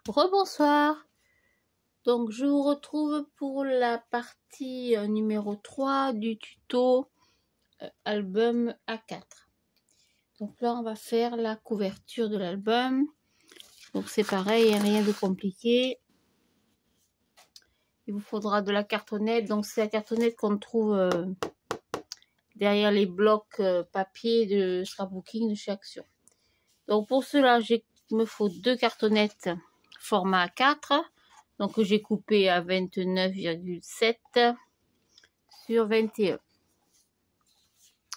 Rebonsoir. Donc je vous retrouve pour la partie numéro 3 du tuto album A4. Donc là on va faire la couverture de l'album. Donc c'est pareil, rien de compliqué. Il vous faudra de la cartonnette. Donc c'est la cartonnette qu'on trouve derrière les blocs papier de scrapbooking de chez Action. Donc pour cela, il me faut 2 cartonnettes format A4. Donc j'ai coupé à 29,7 sur 21.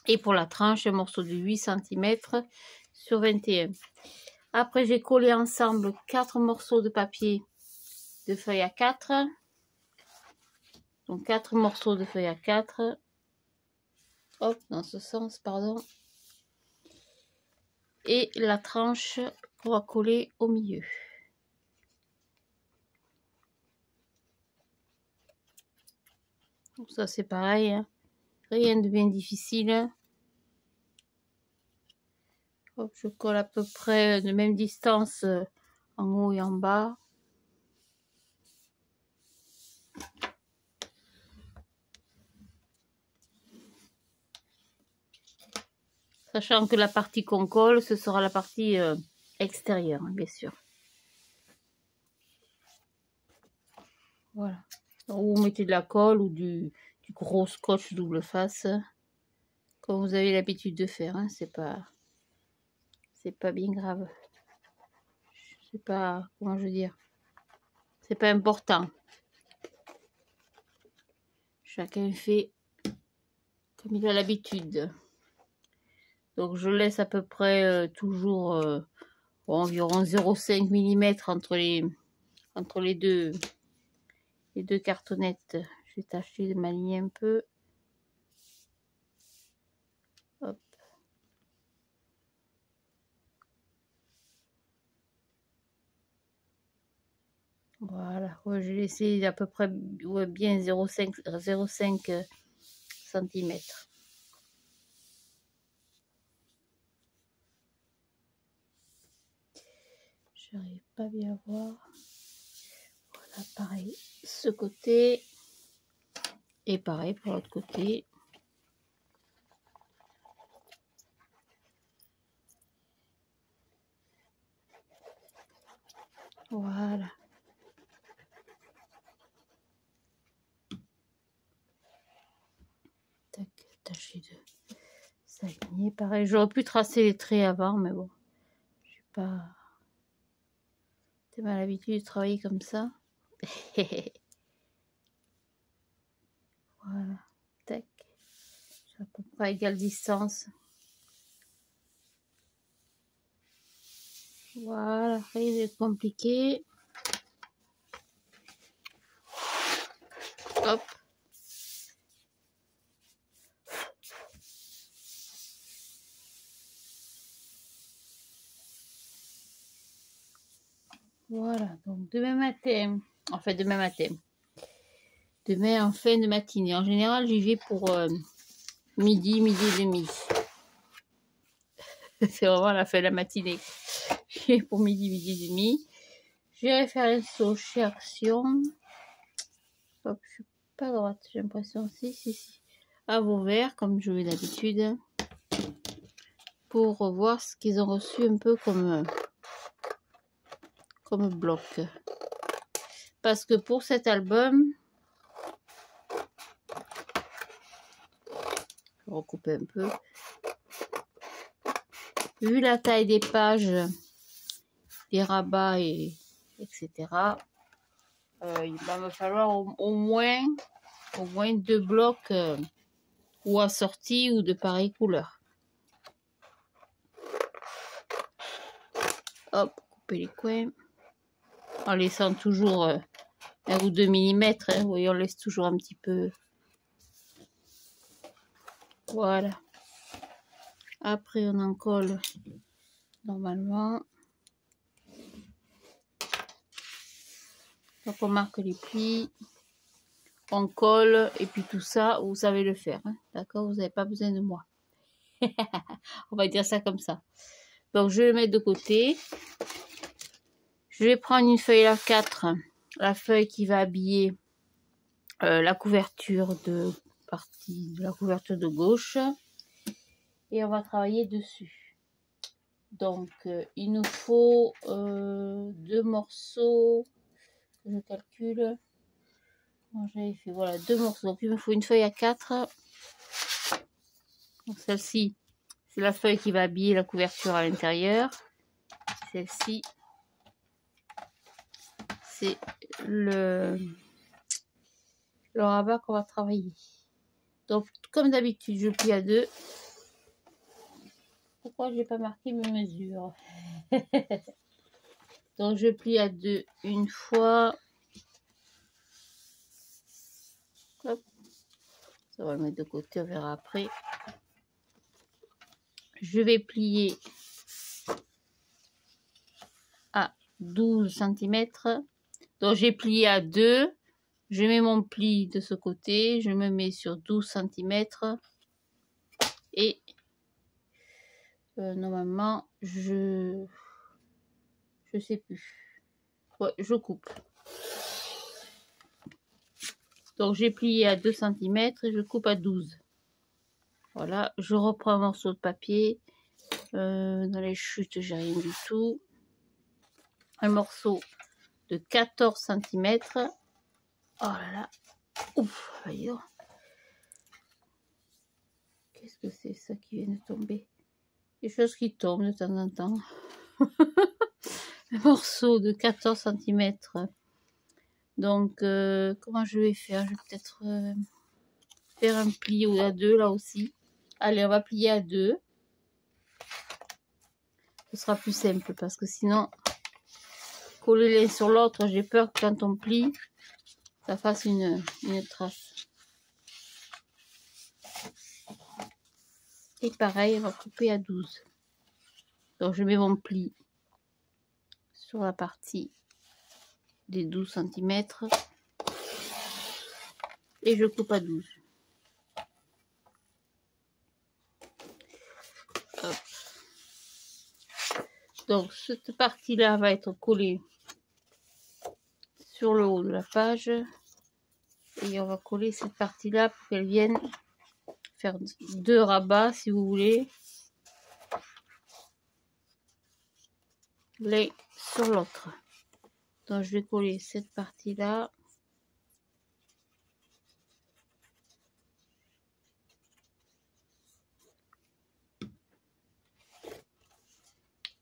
Et pour la tranche, un morceau de 8 cm sur 21. Après, j'ai collé ensemble 4 morceaux de papier de feuille A4. Donc 4 morceaux de feuille A4. Hop, dans ce sens, pardon. Et la tranche qu'on va coller au milieu. Donc ça c'est pareil, hein. Rien de bien difficile. Hop, je colle à peu près de même distance en haut et en bas. Sachant que la partie qu'on colle, ce sera la partie extérieure, hein, bien sûr. Voilà. Donc, vous mettez de la colle ou du gros scotch double face, comme vous avez l'habitude de faire. Hein. C'est pas bien grave. C'est pas, comment je veux dire, c'est pas important. Chacun fait comme il a l'habitude. Donc je laisse à peu près toujours environ 0,5 mm entre les deux cartonnettes. Je vais tâcher de m'aligner un peu. Hop. Voilà, ouais, j'ai laissé à peu près bien 0,5 cm. J'arrive pas bien à voir. Voilà, pareil, ce côté. Et pareil pour l'autre côté. Voilà. Tac, tâcher de s'aligner. Pareil, j'aurais pu tracer les traits avant, mais bon. Je suis pas... T'es mal habitué de travailler comme ça. Voilà. Tac. À peu près à égale distance. Voilà, rien de compliqué. Hop. Voilà, donc demain matin, en fin de matinée. En général, j'y vais pour midi et demi. C'est vraiment la fin de la matinée. J'y vais pour midi et demi. J'irai faire un saut chez Action. Hop, je suis pas droite, j'ai l'impression. Si. À Vauvert, comme je vais d'habitude. Pour voir ce qu'ils ont reçu un peu comme bloc. Parce que pour cet album, je vais recouper un peu. Vu la taille des pages, des rabats etc. Il va me falloir au moins 2 blocs ou assortis ou de pareilles couleurs. Hop, couper les coins. En laissant toujours 1 ou 2 mm. Hein, vous voyez, on laisse toujours un petit peu. Voilà. Après, on en colle normalement. Donc, on marque les plis. On colle. Et puis tout ça, vous savez le faire. Hein, d'accord? Vous n'avez pas besoin de moi. On va dire ça comme ça. Donc, je vais le mettre de côté. Je vais prendre une feuille A4, la feuille qui va habiller la couverture de la couverture de gauche, et on va travailler dessus. Donc il nous faut 2 morceaux, je calcule. J'avais fait, voilà, 2 morceaux. Donc il me faut une feuille A4. Donc celle-ci, c'est la feuille qui va habiller la couverture à l'intérieur. Celle-ci, c'est le rabat qu'on va travailler. Donc comme d'habitude, je plie à 2. Pourquoi je n'ai pas marqué mes mesures? Donc je plie à 2 une fois. Hop. Ça va le mettre de côté, on verra après. Je vais plier à 12 cm. Donc j'ai plié à 2. Je mets mon pli de ce côté. Je me mets sur 12 cm. Et normalement, je sais plus. Ouais, je coupe. Donc j'ai plié à 2 cm et je coupe à 12. Voilà, je reprends un morceau de papier. Dans les chutes, j'ai rien du tout. Un morceau de 14 cm. Oh là là. Ouf, voyons. Qu'est-ce que c'est ça qui vient de tomber? Des choses qui tombent de temps en temps. Un morceau de 14 cm. Donc, comment je vais faire? Je vais peut-être faire un pli à 2 là aussi. Allez, on va plier à 2. Ce sera plus simple parce que sinon, coller l'un sur l'autre, j'ai peur que quand on plie, ça fasse une trace. Et pareil, on va couper à 12. Donc, je mets mon pli sur la partie des 12 cm et je coupe à 12. Hop. Donc cette partie là va être collée sur le haut de la page et on va coller cette partie là pour qu'elle vienne faire 2 rabats si vous voulez, l'un sur l'autre. Donc je vais coller cette partie là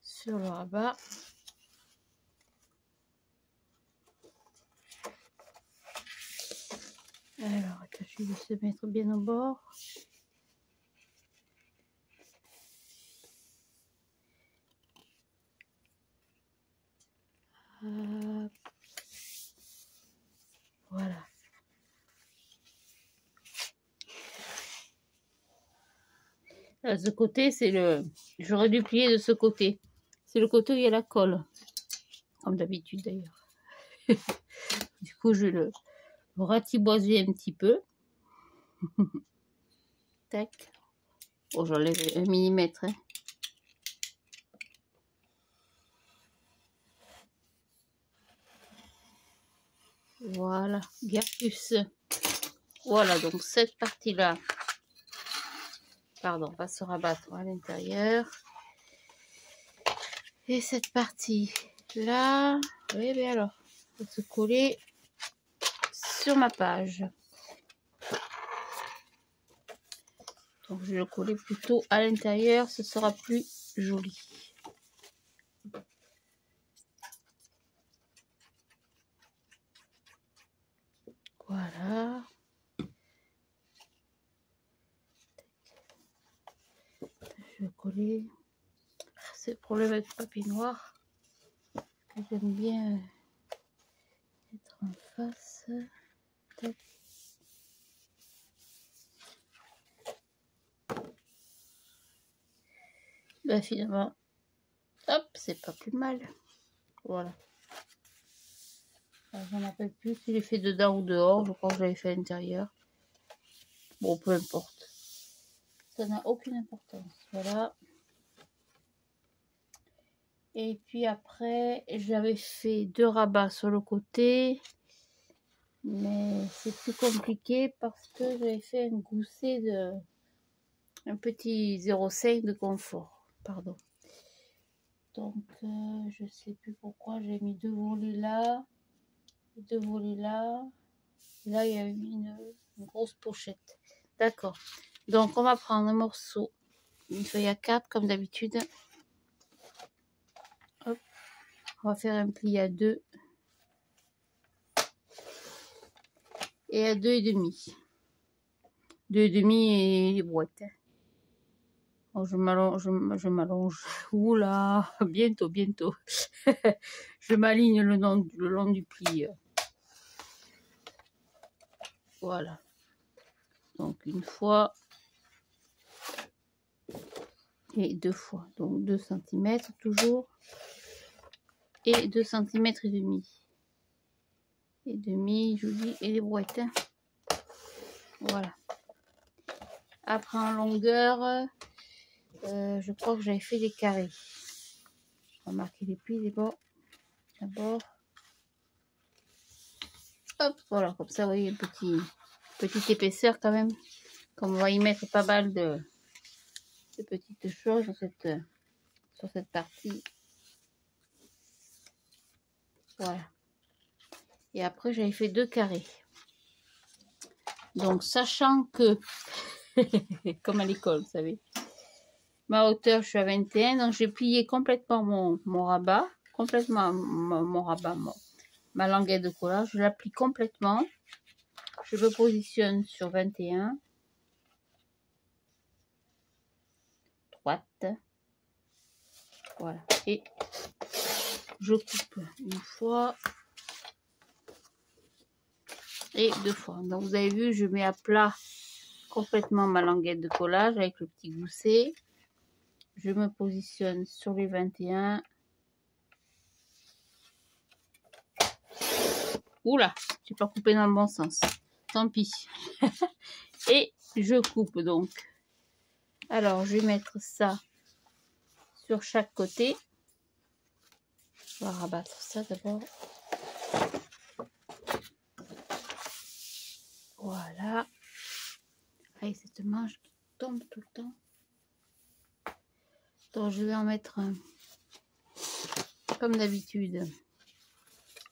sur le rabat. Alors, je vais se mettre bien au bord. Voilà. Là, ce côté, c'est le... J'aurais dû plier de ce côté. C'est le côté où il y a la colle. Comme d'habitude d'ailleurs. Du coup, je vais le ratiboiser un petit peu. Tac. Oh, j'enlève 1 mm. Hein. Voilà. Bien plus. Voilà, donc cette partie-là, pardon, va se rabattre à l'intérieur. Et cette partie-là, oui, bien alors, va se coller sur ma page. Donc je vais le coller plutôt à l'intérieur, ce sera plus joli. Voilà. Je vais coller. C'est le problème avec le papier noir. J'aime bien être en face. Tac. Ben finalement, hop, c'est pas plus mal. Voilà. Je ne rappelle plus si j'ai fait dedans ou dehors. Je crois que j'avais fait à l'intérieur. Bon, peu importe. Ça n'a aucune importance. Voilà. Et puis après, j'avais fait 2 rabats sur le côté. Mais c'est plus compliqué parce que j'avais fait un gousset de... un petit 0,5 de confort. Pardon. Donc, je sais plus pourquoi j'ai mis 2 volets là. 2 volets là. Et là, il y a une grosse pochette. D'accord. Donc, on va prendre un morceau. Une feuille à 4 comme d'habitude. Hop. On va faire un pli à 2. Et à 2,5. 2,5 et les boîtes. Oh, je m'allonge. Oula, bientôt, bientôt. Je m'aligne le long du pli. Voilà. Donc une fois et 2 fois. Donc 2 cm toujours. Et 2 cm et demi. Et demi, je vous dis, et les brouettes. Voilà. Après en longueur, je crois que j'avais fait des carrés. On va marquer les plis d'abord. Hop, voilà, comme ça, vous voyez, petite épaisseur quand même. Comme on va y mettre pas mal de petites choses sur cette partie. Voilà. Et après, j'avais fait 2 carrés. Donc, sachant que, comme à l'école, vous savez, ma hauteur, je suis à 21, donc j'ai plié complètement mon rabat, ma languette de collage, je la plie complètement. Je me positionne sur 21, droite, voilà, et je coupe une fois et 2 fois. Donc vous avez vu, je mets à plat complètement ma languette de collage avec le petit gousset. Je me positionne sur les 21. Oula, j'ai pas coupé dans le bon sens. Tant pis. Et je coupe donc. Alors, je vais mettre ça sur chaque côté. On va rabattre ça d'abord. Voilà. Avec cette manche qui tombe tout le temps. Donc, je vais en mettre un, comme d'habitude,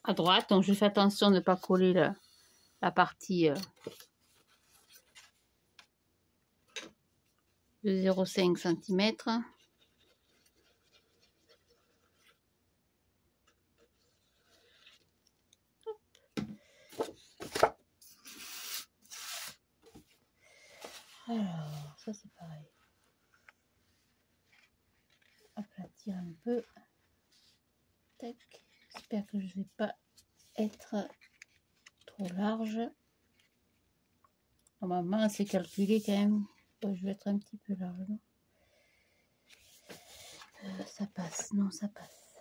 à droite. Donc, je fais attention de ne pas coller la partie de 0,5 cm. Alors, ça c'est pareil. Aplatir un peu. Tac. J'espère que je ne vais pas être trop large. Normalement, c'est calculé quand même. Je vais être un petit peu large. Ça passe. Non, ça passe.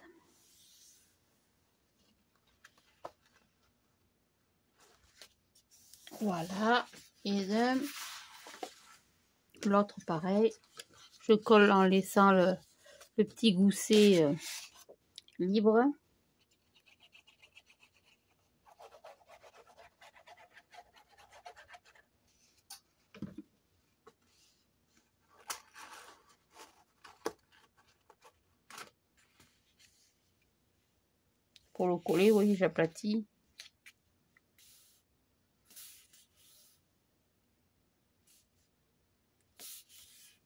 Voilà. Et l'autre pareil. Je colle en laissant le petit gousset libre. Pour le coller, vous voyez, j'aplatis.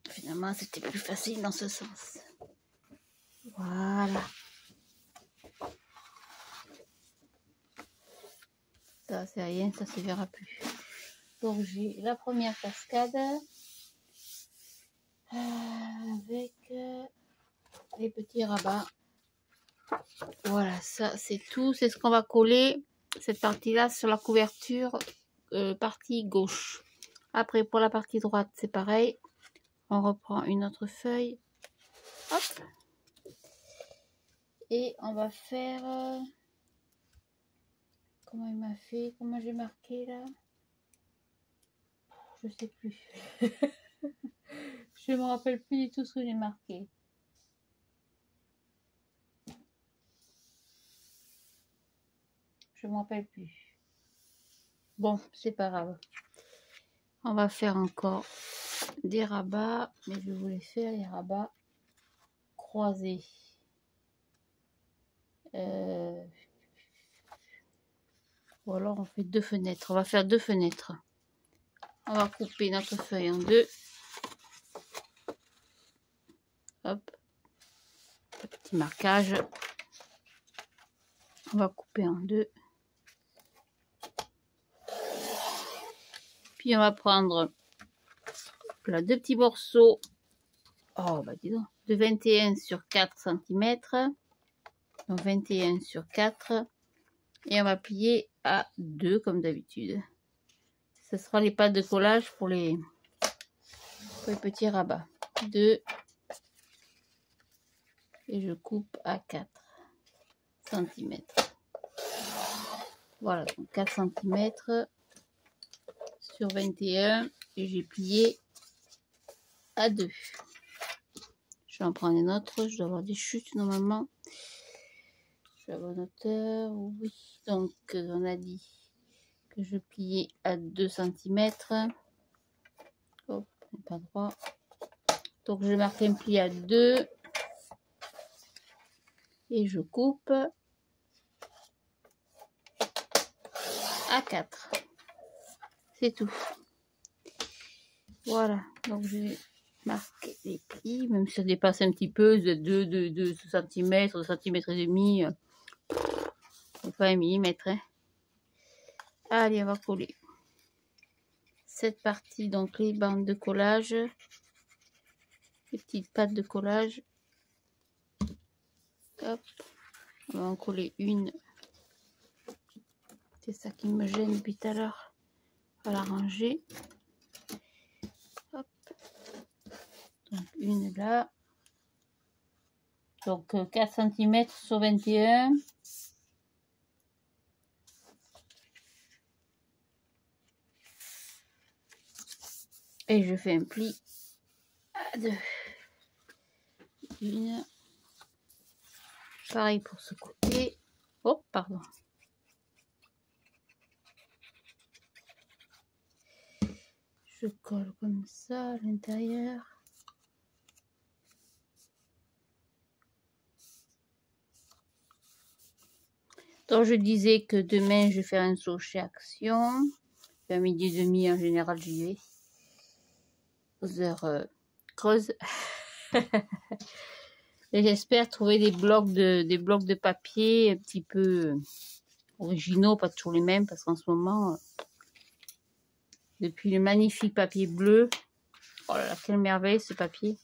Finalement, c'était plus facile dans ce sens. Voilà. Ça, c'est rien, ça se verra plus. Donc, j'ai la première cascade avec les petits rabats. Voilà, ça, c'est tout. C'est ce qu'on va coller, cette partie-là, sur la couverture partie gauche. Après, pour la partie droite, c'est pareil. On reprend une autre feuille. Hop. Et on va faire... comment il m'a fait? Comment j'ai marqué là? Je sais plus. Je me rappelle plus du tout ce que j'ai marqué. Je me rappelle plus. Bon, c'est pas grave. On va faire encore des rabats, mais je voulais faire les rabats croisés. Ou alors on fait 2 fenêtres. On va faire 2 fenêtres. On va couper notre feuille en 2. Hop. Petit marquage. On va couper en 2. Puis on va prendre là 2 petits morceaux. Oh bah dis donc. De 21 sur 4 cm. Donc 21 sur 4. Et on va plier à 2 comme d'habitude. Ce sera les pattes de collage pour les petits rabats. 2. Et je coupe à 4 cm. Voilà, donc 4 cm sur 21 et j'ai plié à 2. Je vais en prendre une autre, je dois avoir des chutes normalement. Je vais avoir une hauteur, oui. Donc on a dit que je pliais à 2 cm. Hop, pas droit. Donc je marque un pli à 2 et je coupe à 4. C'est tout. Voilà, donc j'ai marqué les plis, même si ça dépasse un petit peu de 2 cm, 2 cm et demi. Pas 1 mm. Hein. Allez, on va coller cette partie, donc les bandes de collage, les petites pattes de collage. Hop, on va en coller une. C'est ça qui me gêne depuis tout à l'heure. On va la ranger. Hop. Donc une là. Donc 4 cm sur 21. Et je fais un pli à 2. Une. Pareil pour ce côté. Oh, pardon. Je colle comme ça à l'intérieur. Donc je disais que demain je vais faire un saut chez Action. Vers midi et demi en général j'y vais. Aux heures creuses. Et j'espère trouver des blocs de papier un petit peu originaux, pas toujours les mêmes, parce qu'en ce moment, depuis le magnifique papier bleu, oh là là, quelle merveille ce papier.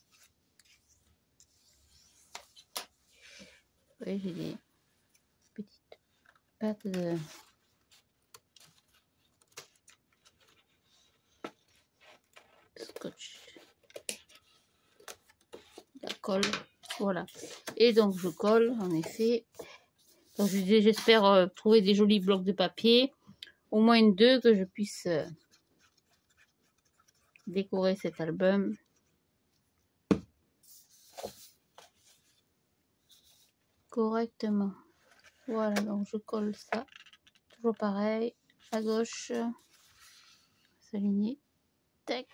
Oui, j'ai des petites pattes de scotch, la colle, voilà. Et donc je colle, en effet. Donc j'espère trouver des jolis blocs de papier, au moins 2, que je puisse décorer cet album. Correctement. Voilà, donc je colle ça. Toujours pareil, à gauche, s'aligner. Tac.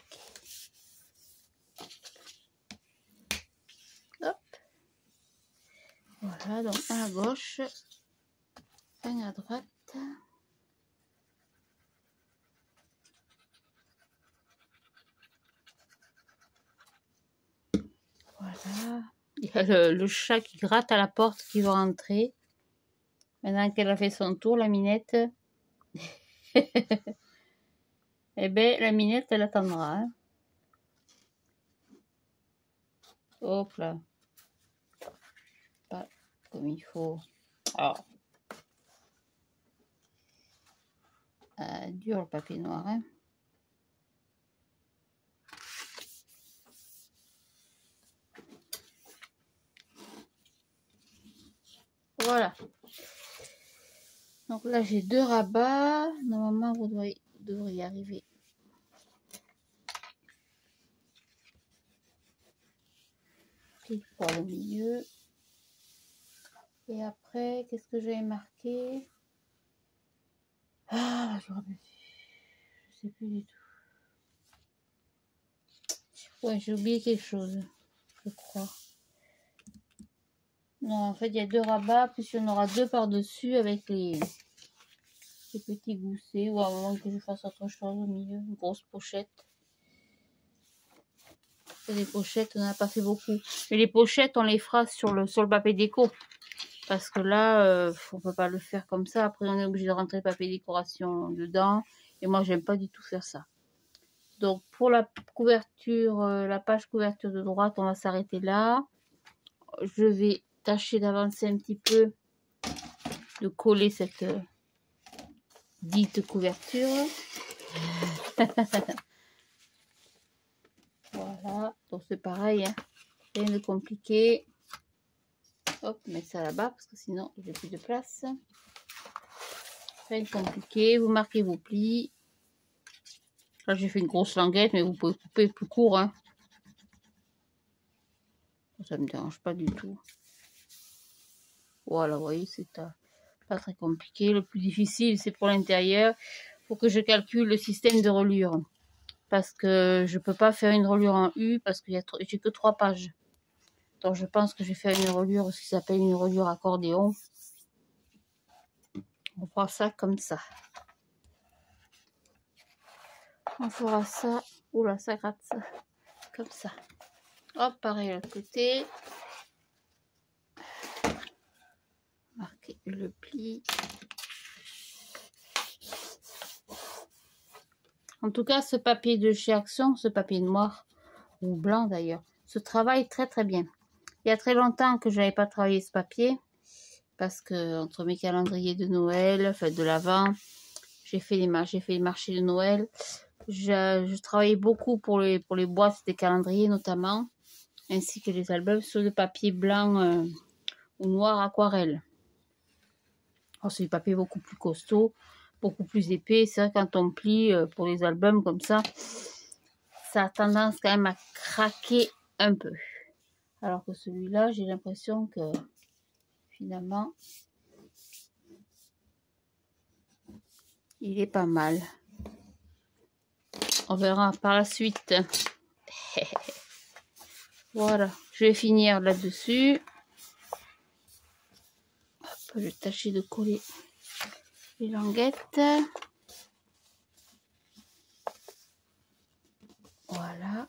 Hop. Voilà, donc un à gauche, un à droite. Voilà. Il y a le chat qui gratte à la porte qui veut rentrer. Maintenant qu'elle a fait son tour, la Minette. Eh bien, la Minette, elle attendra. Hein. Hop là. Pas comme il faut. Alors. Dur le papier noir. Hein. Voilà. Donc là, j'ai 2 rabats. Normalement, vous devriez y arriver. Pile pour le milieu. Et après, qu'est-ce que j'avais marqué? Ah, je sais plus du tout. Ouais, j'ai oublié quelque chose, je crois. Non, en fait, il y a 2 rabats, puis il y en aura 2 par-dessus avec les petits goussets, ou à moins que je fasse autre chose au milieu, une grosse pochette. Et les pochettes, on n'a pas fait beaucoup. Mais les pochettes, on les fera sur le papier déco. Parce que là, on peut pas le faire comme ça. Après, on est obligé de rentrer le papier décoration dedans. Et moi, j'aime pas du tout faire ça. Donc, pour la couverture, la page couverture de droite, on va s'arrêter là. Je vais tâcher d'avancer un petit peu, de coller cette dite couverture. Voilà, donc c'est pareil, hein. Rien de compliqué. Hop, mettre ça là-bas parce que sinon j'ai plus de place. Rien de compliqué, vous marquez vos plis. Là j'ai fait une grosse languette, mais vous pouvez couper plus court, hein. Ça me dérange pas du tout. Voilà, vous voyez, c'est pas très compliqué. Le plus difficile, c'est pour l'intérieur. Il faut que je calcule le système de reliure. Parce que je peux pas faire une reliure en U parce que j'ai que 3 pages. Donc je pense que je vais faire une reliure, ce qui s'appelle une reliure accordéon. On fera ça comme ça. On fera ça. Oula, ça gratte ça. Comme ça. Hop, pareil de l'autre côté. Marquer le pli. En tout cas, ce papier de chez Action, ce papier noir, ou blanc d'ailleurs, se travaille très très bien. Il y a très longtemps que je n'avais pas travaillé ce papier, parce que entre mes calendriers de Noël, enfin de l'Avent, j'ai fait les marchés de Noël. Je travaillais beaucoup pour les boîtes des calendriers notamment, ainsi que les albums sur le papier blanc ou noir aquarelle. Alors c'est du papier beaucoup plus costaud, beaucoup plus épais. C'est vrai quand on plie pour les albums comme ça, ça a tendance quand même à craquer un peu. Alors que celui-là, j'ai l'impression que finalement, il est pas mal. On verra par la suite. Voilà, je vais finir là-dessus. Je vais tâcher de coller les languettes. Voilà.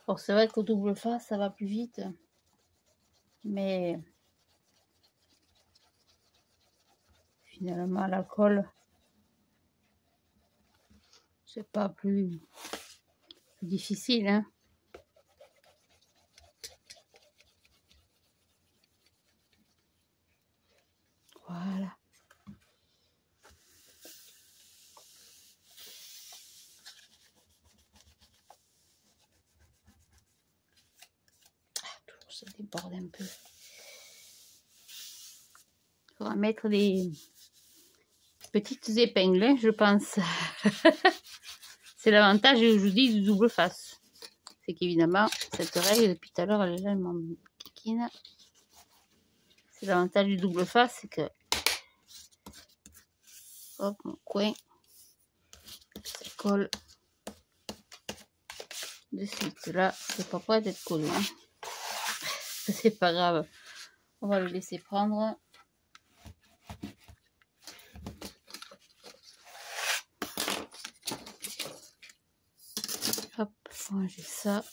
Bon, c'est vrai qu'au double face, ça va plus vite. Mais finalement, la colle, c'est pas plus difficile, hein. Voilà. Toujours ça déborde un peu. Il faudra mettre des petites épingles, hein, je pense. C'est l'avantage, je vous dis, du double face. C'est qu'évidemment, cette règle, depuis tout à l'heure, elle est là, elle m'en kikine. C'est l'avantage du double face, c'est que hop, mon coin, ça colle de suite. Là, c'est pas prêt d'être collé, hein. C'est pas grave, on va le laisser prendre. Hop, ranger ça.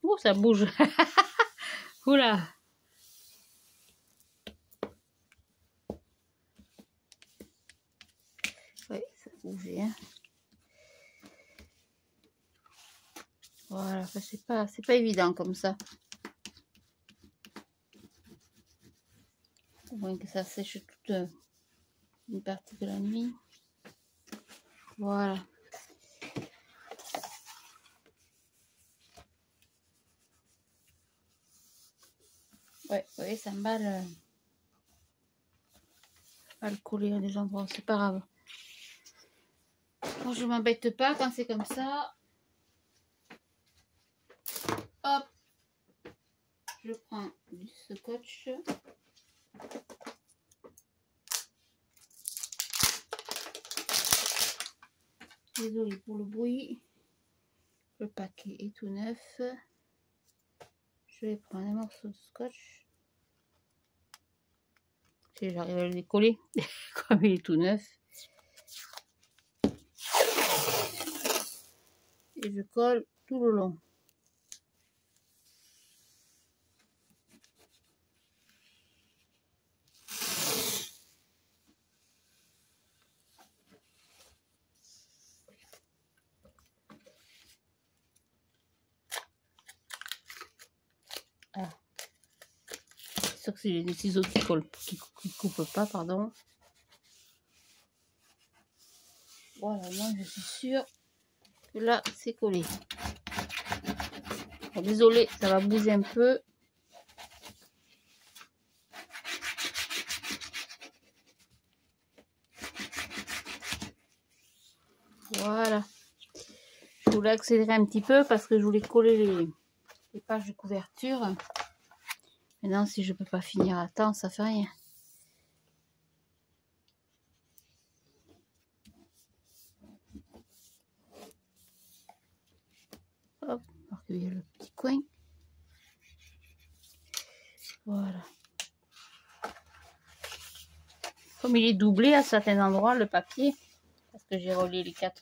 Oh, ça bouge. Oula. Oui, ça bouge, hein. Voilà, c'est pas évident comme ça. Au moins que ça sèche toute une partie de la nuit. Voilà. Ouais, vous voyez, ça m'emballe. Pas le coller à des endroits, c'est pas grave. Moi, je m'embête pas quand c'est comme ça. Hop, je prends du scotch. Désolée pour le bruit. Le paquet est tout neuf. Je vais prendre un morceau de scotch. Si j'arrive à le décoller, comme il est tout neuf. Et je colle tout le long. Ah. C'est sûr que c'est des ciseaux qui collent, qui coupent pas, pardon. Voilà, moi je suis sûre que là c'est collé. Bon, désolé, ça va bouger un peu. Voilà. Je voulais accélérer un petit peu parce que je voulais coller les pages de couverture. Maintenant, si je peux pas finir à temps, ça fait rien. Hop, alors qu'il y a le petit coin. Voilà. Comme il est doublé à certains endroits, le papier, parce que j'ai relié les quatre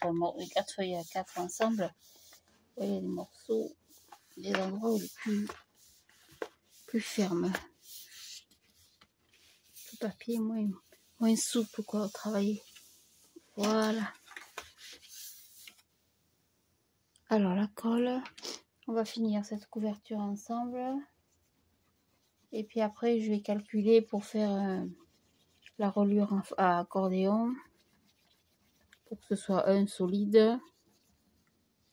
feuilles à 4 ensemble, vous voyez les morceaux, les endroits où les plus fermes. Le papier est moins souple quoi, à travailler. Voilà. Alors la colle, on va finir cette couverture ensemble. Et puis après, je vais calculer pour faire la reliure à accordéon. Pour que ce soit un solide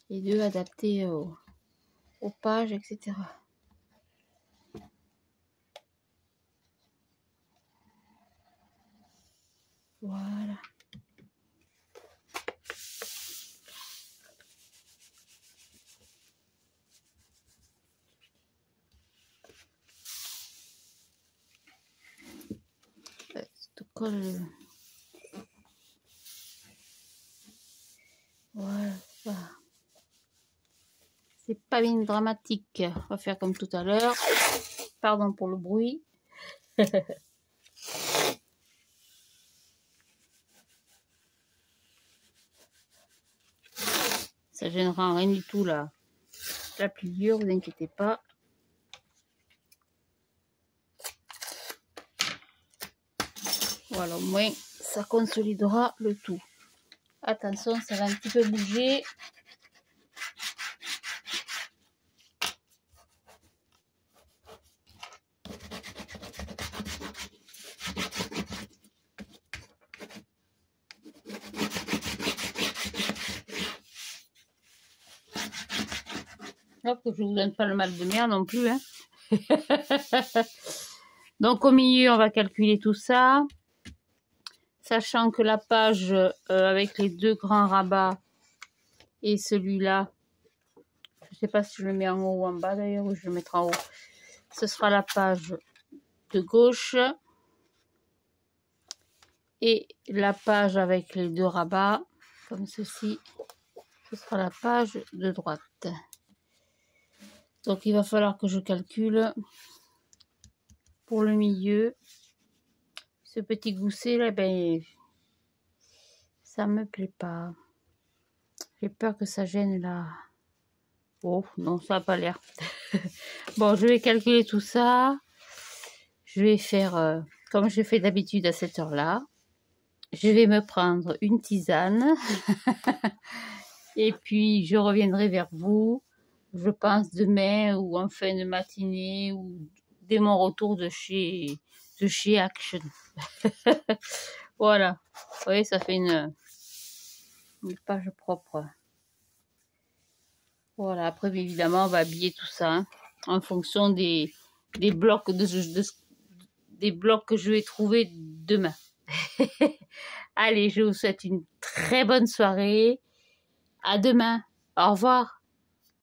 et deux adapté aux pages, etc. Voilà. Cette colle. Voilà. C'est pas bien dramatique. On va faire comme tout à l'heure. Pardon pour le bruit. Ça gênera rien du tout là. La pliure, vous inquiétez pas. Voilà, au moins ça consolidera le tout. Attention, ça va un petit peu bouger. Hop, que je vous donne pas le mal de mer non plus. Hein. Donc au milieu, on va calculer tout ça. Sachant que la page avec les deux grands rabats et celui-là, je ne sais pas si je le mets en haut ou en bas d'ailleurs, ou je le mettrai en haut. Ce sera la page de gauche. Et la page avec les deux rabats, comme ceci, ce sera la page de droite. Donc il va falloir que je calcule pour le milieu. Ce petit gousset là, ben ça me plaît pas. J'ai peur que ça gêne là. Oh non, ça n'a pas l'air. Bon, je vais calculer tout ça. Je vais faire comme je fais d'habitude à cette heure-là. Je vais me prendre une tisane. Et puis je reviendrai vers vous. Je pense demain ou en fin de matinée ou dès mon retour de chez Action. Voilà. Vous voyez, ça fait une page propre. Voilà. Après, évidemment, on va habiller tout ça hein, en fonction des blocs des blocs que je vais trouver demain. Allez, je vous souhaite une très bonne soirée. À demain. Au revoir.